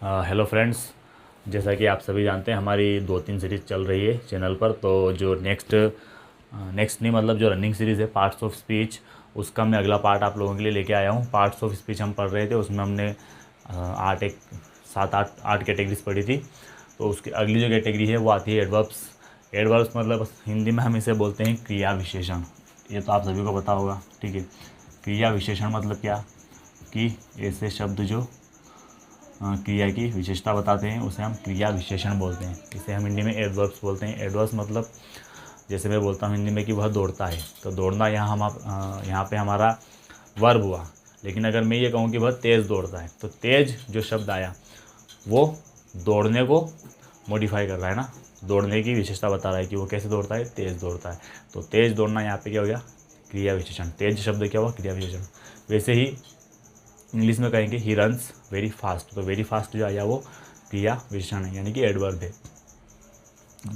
Hello friends, जैसा कि आप सभी जानते हैं हमारी 2-3 सीरीज़ चल रही है चैनल पर। तो जो नेक्स्ट नहीं मतलब जो रनिंग सीरीज़ है पार्ट्स ऑफ स्पीच, उसका मैं अगला पार्ट आप लोगों के लिए लेके आया हूँ। पार्ट्स ऑफ स्पीच हम पढ़ रहे थे, उसमें हमने 7 8 कैटेगरीज पढ़ी थी। तो उसकी अगली जो कैटेगरी है वो आती है एडवर्ब्स। एडवर्ब्स मतलब हिंदी में हम इसे बोलते हैं क्रिया विशेषण। ये तो आप सभी को पता होगा, ठीक है। क्रिया विशेषण मतलब क्या कि ऐसे शब्द जो क्रिया की विशेषता बताते हैं उसे हम क्रिया विशेषण बोलते हैं। इसे हम हिंदी में एडवर्ब्स बोलते हैं। एडवर्ब्स मतलब जैसे मैं बोलता हूँ हिंदी में कि वह दौड़ता है, तो दौड़ना यहाँ पे हमारा वर्ब हुआ। लेकिन अगर मैं ये कहूँ कि वह तेज़ दौड़ता है, तो तेज़ जो शब्द आया वो दौड़ने को मॉडिफाई कर रहा है ना, दौड़ने की विशेषता बता रहा है कि वो कैसे दौड़ता है, तेज़ दौड़ता है। तो तेज़ दौड़ना यहाँ पे क्या हो गया, क्रिया विशेषण। तेज शब्द क्या हुआ, क्रिया विशेषण। वैसे ही इंग्लिश में कहेंगे ही रन्स वेरी फास्ट, तो वेरी फास्ट जो आया वो क्रिया विशेषण है, यानी कि एडवर्ब है।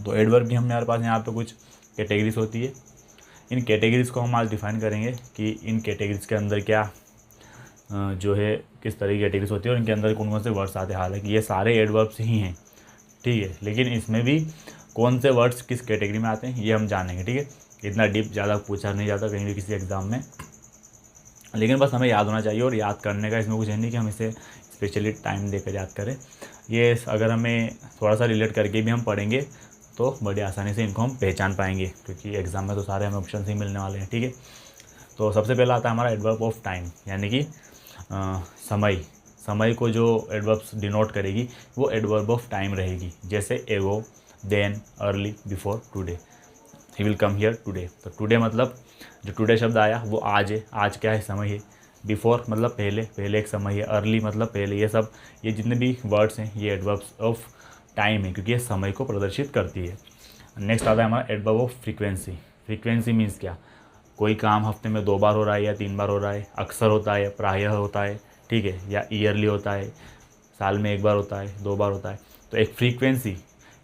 तो एडवर्ब भी हमारे पास यहाँ पे कुछ कैटेगरीज होती है। इन कैटेगरीज को हम आज डिफाइन करेंगे कि इन कैटेगरीज के अंदर क्या जो है किस तरह की कैटेगरीज होती है और इनके अंदर कौन कौन से वर्ड्स आते हैं। हालांकि ये सारे एडवर्ब्स ही हैं, ठीक है, लेकिन इसमें भी कौन से वर्ड्स किस कैटेगरी में आते हैं ये हम जानेंगे, ठीक है। इतना डीप ज़्यादा पूछा नहीं जाता कहीं भी किसी एग्ज़ाम में, लेकिन बस हमें याद होना चाहिए। और याद करने का इसमें कुछ है नहीं कि हम इसे स्पेशली टाइम देकर याद करें। ये अगर हमें थोड़ा सा रिलेट करके भी हम पढ़ेंगे तो बड़ी आसानी से इनको हम पहचान पाएंगे, क्योंकि एग्ज़ाम में तो सारे हमें ऑप्शन ही मिलने वाले हैं, ठीक है। तो सबसे पहला आता है हमारा एडवर्ब ऑफ टाइम, यानी कि समय। समय को जो एडवर्ब्स डिनोट करेगी वो एडवर्ब ऑफ टाइम रहेगी। जैसे ago, then, early, before, today. He will come here today. तो टुडे मतलब जो टुडे शब्द आया वो आज है, आज क्या है, समय है। बिफोर मतलब पहले, पहले एक समय है। अर्ली मतलब पहले। ये जितने भी वर्ड्स हैं ये एडवर्ब्स ऑफ टाइम है, क्योंकि ये समय को प्रदर्शित करती है। नेक्स्ट आता है हमारा adverb of frequency. Frequency means क्या, कोई काम हफ्ते में 2 बार हो रहा है या 3 बार हो रहा है, अक्सर होता है या प्रायः होता है, ठीक है, या ईयरली होता है, साल में 1 बार होता है, 2 बार होता है। तो एक फ्रीक्वेंसी,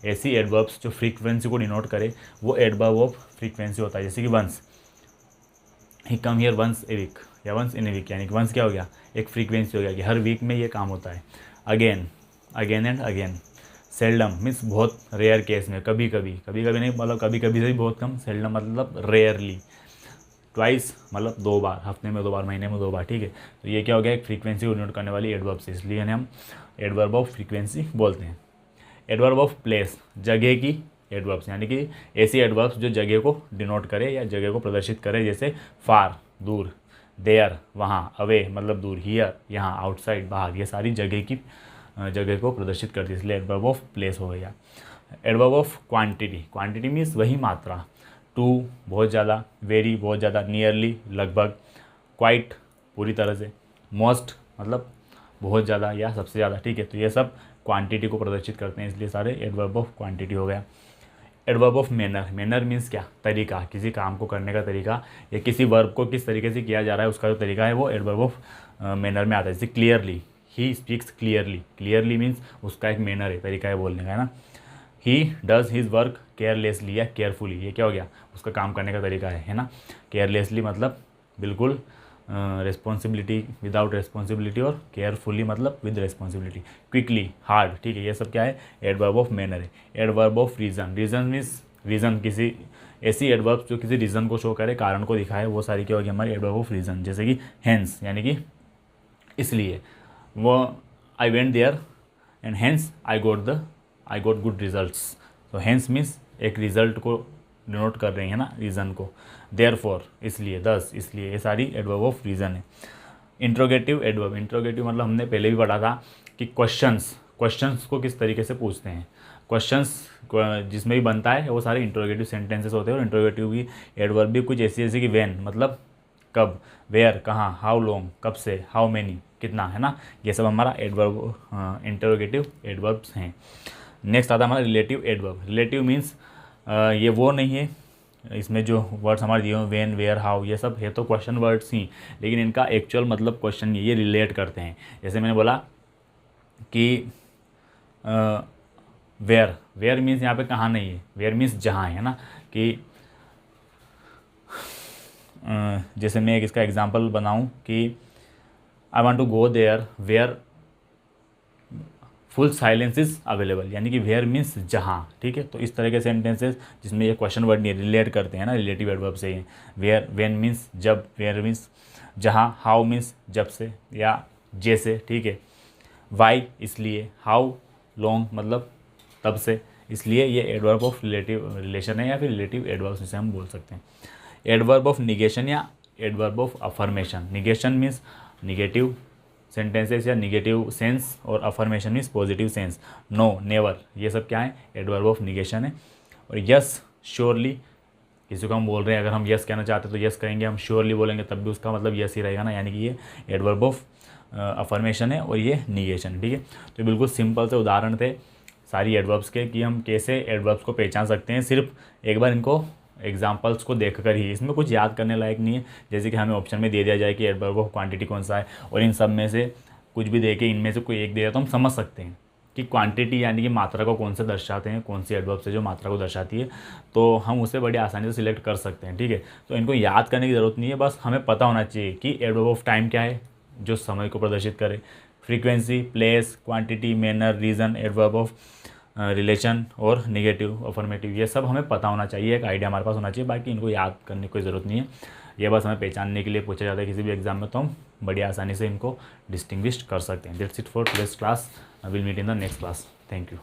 ऐसी एडवर्ब्स जो फ्रीक्वेंसी को डिनोट करे वो एडवर्ब ऑफ फ्रीक्वेंसी होता है। जैसे कि once, he come here once a week या वंस इन ए वीक, यानी कि वंस क्या हो गया, एक फ्रीक्वेंसी हो गया कि हर वीक में ये काम होता है। Again, again and again. Seldom means बहुत रेयर केस में, कभी कभी, कभी कभी नहीं मतलब कभी कभी से भी बहुत कम। सेल्डम मतलब रेयरली। ट्वाइस मतलब 2 बार, हफ्ते में 2 बार, महीने में 2 बार, ठीक है। तो ये क्या हो गया, एक फ्रीक्वेंसी को डिनोट करने वाली एडवर्ब से, इसलिए हम एडवर्ब ऑफ फ्रीक्वेंसी बोलते हैं। एडवर्ब ऑफ प्लेस, जगह की एडवर्ब्स, यानी कि ऐसी एडवर्ब्स जो जगह को डिनोट करे या जगह को प्रदर्शित करे। जैसे फार, दूर, देयर, वहाँ, अवे मतलब दूर, हियर, यहाँ, आउटसाइड, बाहर। ये सारी जगह को प्रदर्शित करती है, इसलिए एडवर्ब ऑफ प्लेस हो गया। Adverb of quantity, quantity means वही मात्रा। टू बहुत ज़्यादा, वेरी बहुत ज़्यादा, नियरली लगभग, क्वाइट पूरी तरह से, मोस्ट मतलब बहुत ज़्यादा या सबसे ज़्यादा, ठीक है। तो ये सब क्वांटिटी को प्रदर्शित करते हैं, इसलिए सारे एडवर्ब ऑफ क्वांटिटी हो गया। Adverb of manner, manner means क्या, तरीका, किसी काम को करने का तरीका या किसी वर्ब को किस तरीके से किया जा रहा है उसका जो तरीका है वो एडवर्ब ऑफ मैनर में आता है। जैसे clearly, he speaks clearly, clearly means उसका एक मैनर है, तरीका है बोलने का, है ना। He does his work carelessly या केयरफुली, ये क्या हो गया, उसका काम करने का तरीका है ना। केयरलेसली मतलब बिल्कुल रिस्पॉन्सिबिलिटी, विदाउट रिस्पॉन्सिबिलिटी, और केयरफुली मतलब विद रिस्पॉन्सिबिलिटी। क्विकली, हार्ड, ठीक है, ये सब क्या है, एडवर्ब ऑफ मैनर है। Adverb of reason, reason means reason, किसी ऐसी एडवर्ब जो किसी रीज़न को शो करे, कारण को दिखाए, वो सारी क्या होगी हमारी एडवर्ब ऑफ रीज़न। जैसे कि हेंस, यानी कि इसलिए, वो I went there and hence I got good results. तो हेंस मीन्स एक रिजल्ट को डिनोट कर रही है ना, रीज़न को। देयरफॉर इसलिए, दस इसलिए, ये सारी एडवर्ब ऑफ रीज़न है। इंट्रोगेटिव एडवर्ब, इंट्रोगेटिव मतलब हमने पहले भी पढ़ा था कि क्वेश्चंस को किस तरीके से पूछते हैं। क्वेश्चंस जिसमें भी बनता है वो सारे इंट्रोगेटिव सेंटेंसेस होते हैं। और इंट्रोगेटिव की एडवर्ब भी कुछ ऐसी जैसे कि व्हेन मतलब कब, वेयर कहाँ, हाउ लॉन्ग कब से, हाउ मेनी कितना, है ना। ये सब हमारा एडवर्ब इंट्रोगेटिव एडवर्ब्स हैं। नेक्स्ट आता है हमारा रिलेटिव एडवर्ब। रिलेटिव मीन्स ये वो नहीं है, इसमें जो वर्ड्स हमारे दिए हुए वेन, वेयर, हाउ, ये सब है तो क्वेश्चन वर्ड्स ही, लेकिन इनका एक्चुअल मतलब क्वेश्चन नहीं, ये रिलेट करते हैं। जैसे मैंने बोला कि वेयर, वेयर मीन्स यहाँ पे कहाँ नहीं है, वेयर मीन्स जहाँ है ना। कि जैसे मैं एक इसका एग्जांपल बनाऊँ कि I want to go there where full silence is available, यानी कि वेयर मीन्स जहाँ, ठीक है। तो इस तरह के सेंटेंसेस जिसमें ये क्वेश्चन वर्ड नहीं रिलेट करते हैं ना, रिलेटिव एडवर्ब से ही। वेयर, व्हेन मीन्स जब, वेयर मीन्स जहाँ, हाउ मीन्स जब से या जैसे, ठीक है। वाई इसलिए, हाउ लॉन्ग मतलब तब से, इसलिए ये एडवर्ब ऑफ रिलेटिव रिलेशन है या फिर रिलेटिव एडवर्ब जिसे हम बोल सकते हैं। एडवर्ब ऑफ निगेशन या adverb of affirmation. Negation means negative sentences या निगेटिव सेंस, और affirmation means positive sense. No, never, ये सब क्या है, एडवर्ब ऑफ निगेशन है। और यस, श्योरली, किसी को हम बोल रहे हैं, अगर हम यस कहना चाहते हैं तो यस कहेंगे, हम श्योरली बोलेंगे तब भी उसका मतलब यस ही रहेगा ना, यानी कि ये एडवर्ब ऑफ अफर्मेशन है और ये निगेशन, ठीक है। तो बिल्कुल सिंपल से उदाहरण थे सारी एडवर्ब्स के कि हम कैसे एडवर्ब्स को पहचान सकते हैं, सिर्फ एक बार इनको एग्जाम्पल्स को देखकर ही। इसमें कुछ याद करने लायक नहीं है, जैसे कि हमें ऑप्शन में दे दिया जाए कि एडवर्ब ऑफ क्वांटिटी कौन सा है, और इन सब में से कुछ भी दे के इनमें से कोई एक दे दिया तो हम समझ सकते हैं कि क्वांटिटी यानी कि मात्रा को कौन से दर्शाते हैं, कौन सी एडवर्ब से जो मात्रा को दर्शाती है, तो हम उसे बड़ी आसानी से सिलेक्ट कर सकते हैं, ठीक है। तो इनको याद करने की ज़रूरत नहीं है, बस हमें पता होना चाहिए कि एडवर्ब ऑफ टाइम क्या है, जो समय को प्रदर्शित करे, frequency, place, quantity, manner, reason, adverb of relation और निगेटिव, अफर्मेटिव, ये सब हमें पता होना चाहिए, एक आइडिया हमारे पास होना चाहिए। बाकी इनको याद करने की कोई ज़रूरत नहीं है, ये बस हमें पहचानने के लिए पूछा जाता है किसी भी एग्जाम में, तो हम बड़ी आसानी से इनको डिस्टिंग्विश कर सकते हैं। That's it for today's class, will meet in the next class. Thank you.